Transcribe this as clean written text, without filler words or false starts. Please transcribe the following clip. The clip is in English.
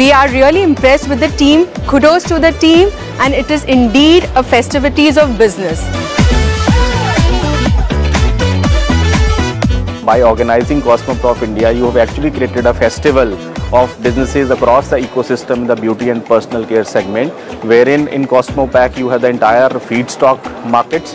We are really impressed with the team. Kudos to the team, and it is indeed a festivities of business. By organizing Cosmoprof India, you have actually created a festival of businesses across the ecosystem in the beauty and personal care segment, wherein in Cosmopack you have the entire feedstock markets.